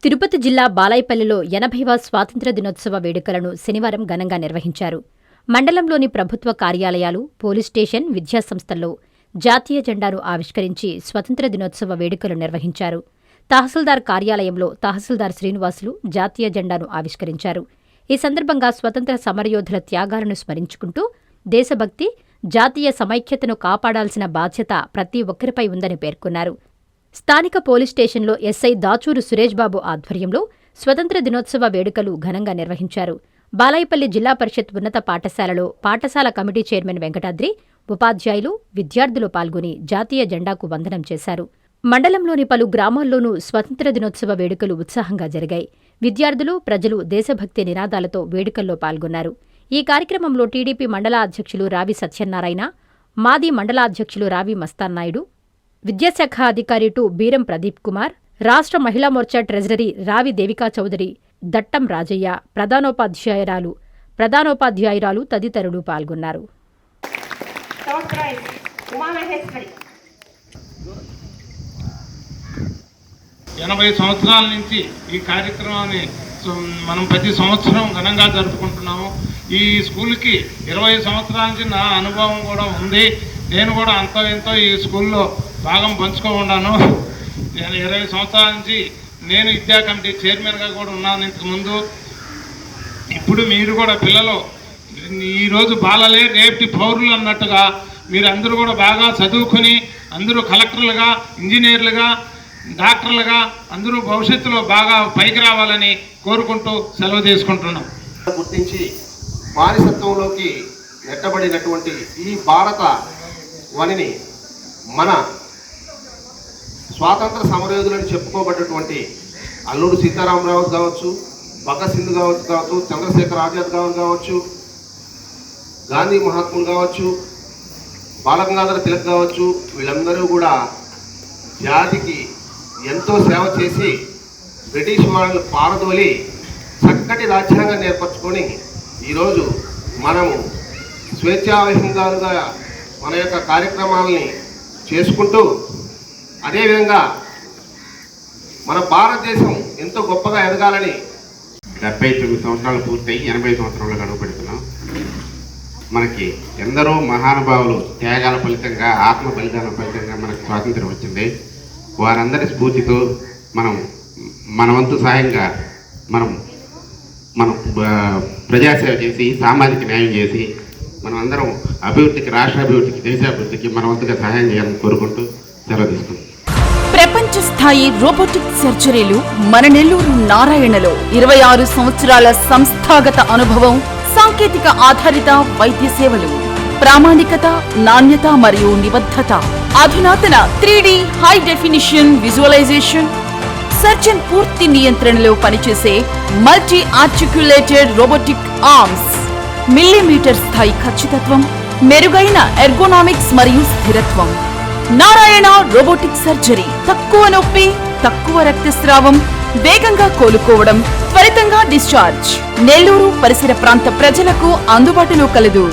తిరుపతి జిల్లా బాలాయపల్లిలో 80వ స్వాతంత్ర్య దినోత్సవ వేడుకలను శనివారం ఘనంగా నిర్వహించారు. మండలంలోని ప్రభుత్వ కార్యాలయాలు, పోలీస్ స్టేషన్, విద్యాసంస్థల్లో జాతీయ జెండాను ఆవిష్కరించి స్వతంత్ర దినోత్సవ వేడుకలు నిర్వహించారు. తహసీల్దార్ కార్యాలయంలో తహసీల్దార్ శ్రీనివాసులు జాతీయ జెండాను ఆవిష్కరించారు. ఈ సందర్భంగా స్వతంత్ర సమరయోధుల త్యాగాలను స్మరించుకుంటూ దేశభక్తి, జాతీయ సమైక్యతను కాపాడాల్సిన బాధ్యత ప్రతి ఒక్కరిపై ఉందని పేర్కొన్నారు. స్థానిక పోలీస్ స్టేషన్లో ఎస్ఐ దాచూరు సురేష్బాబు ఆధ్వర్యంలో స్వతంత్ర దినోత్సవ వేడుకలు ఘనంగా నిర్వహించారు. బాలాయపల్లి జిల్లా పరిషత్ ఉన్నత పాఠశాలలో పాఠశాల కమిటీ చైర్మన్ వెంకటాద్రి, ఉపాధ్యాయులు, విద్యార్థులు పాల్గొని జాతీయ జెండాకు వందనం చేశారు. మండలంలోని పలు గ్రామాల్లోనూ స్వతంత్ర దినోత్సవ వేడుకలు ఉత్సాహంగా జరిగాయి. విద్యార్థులు, ప్రజలు దేశభక్తి నినాదాలతో వేడుకల్లో పాల్గొన్నారు. ఈ కార్యక్రమంలో టీడీపీ మండల అధ్యక్షులు రావి సత్యనారాయణ, మాది మండలాధ్యక్షులు రావి మస్తాన్నాయుడు, విద్యాశాఖ అధికారి టు బీరం ప్రదీప్ కుమార్, రాష్ట్ర మహిళా మోర్చా ట్రెజరరీ రావి దేవికా చౌదరి, దట్టం రాజయ్య, ప్రధానోపాధ్యాయురాలు తదితరులు పాల్గొన్నారు. 80 సంవత్సరాల నుంచి ఈ కార్యక్రమాన్ని మనం ప్రతి సంవత్సరం ఘనంగా జరుపుకుంటున్నాము. ఈ స్కూల్కి 20 సంవత్సరాల నుంచి నా అనుభవం కూడా ఉంది. నేను కూడా అంతో ఎంతో ఈ స్కూల్లో భాగం పంచుకోన్నాను. 20 సంవత్సరాల నుంచి నేను విద్యా కమిటీ చైర్మన్గా కూడా ఉన్నాను ఇంతకుముందు. ఇప్పుడు మీరు కూడా పిల్లలు ఈరోజు బాలలే రేపటి పౌరులు అన్నట్టుగా మీరందరూ కూడా బాగా చదువుకొని అందరూ కలెక్టర్లుగా, ఇంజనీర్లుగా, డాక్టర్లుగా అందరూ భవిష్యత్తులో బాగా పైకి రావాలని కోరుకుంటూ సెలవు తీసుకుంటున్నాం. గుర్తించి బానిసత్వంలోకి నెట్టబడినటువంటి ఈ భారత వనిని మన స్వాతంత్ర సమరయోధులని చెప్పుకోబడ్డటువంటి అల్లూరి సీతారామరావు కావచ్చు, భగత్ సింగ్ కావచ్చు, చంద్రశేఖర్ ఆజాద్ కావచ్చు, గాంధీ మహాత్ములు కావచ్చు, బాలగంగాధర తిలక్ కావచ్చు, వీళ్ళందరూ కూడా జాతికి ఎంతో సేవ చేసి బ్రిటిష్ వాళ్ళని పారదోలి చక్కటి రాజ్యాంగాన్ని ఏర్పరచుకొని ఈరోజు మనము స్వేచ్ఛావిహంగాలుగా మన యొక్క కార్యక్రమాలని చేసుకుంటూ అదేవిధంగా మన భారతదేశం ఎంతో గొప్పగా ఎదగాలని 79 సంవత్సరాలు పూర్తయి 80 సంవత్సరాలు గడువు పెడుతున్నాం. మనకి ఎందరో మహానుభావులు త్యాగాల ఫలితంగా, ఆత్మ బలిదానం ఫలితంగా మనకు స్వాతంత్రం వచ్చింది. వారందరి స్ఫూర్తితో మన వంతు సహాయంగా మనం ప్రజాసేవ చేసి, సామాజిక న్యాయం చేసి, మనం అందరం అభివృద్ధికి, రాష్ట్ర అభివృద్ధికి, దేశాభివృద్ధికి మన వంతుగా సహాయం చేయాలని కోరుకుంటూ సెలవు తీసుకుంటాం. ప్రపంచ స్థాయి రోబోటిక్ సర్జరీలు మన నెల్లూరు నారాయణలో 26 సంవత్సరాల సంస్థాగత అనుభవం, సాంకేతిక ఆధారిత వైద్య సేవలు, ప్రామాణికత, నాణ్యత మరియు నిబద్ధత, అధునాతన 3D high definition visualisation, surgeon పూర్తి నియంత్రణలో పనిచేసే multi articulated robotic arms, millimetre స్థాయి ఖచ్చితత్వం, మెరుగైన ఎర్గోనామిక్స్ మరియు స్థిరత్వం. Narayana robotic surgery. తక్కువ నొప్పి, తక్కువ రక్తస్రావం, వేగంగా కోలుకోవడం, త్వరితంగా డిశ్చార్జ్. నెల్లూరు పరిసర ప్రాంత ప్రజలకు అందుబాటులో కలదు.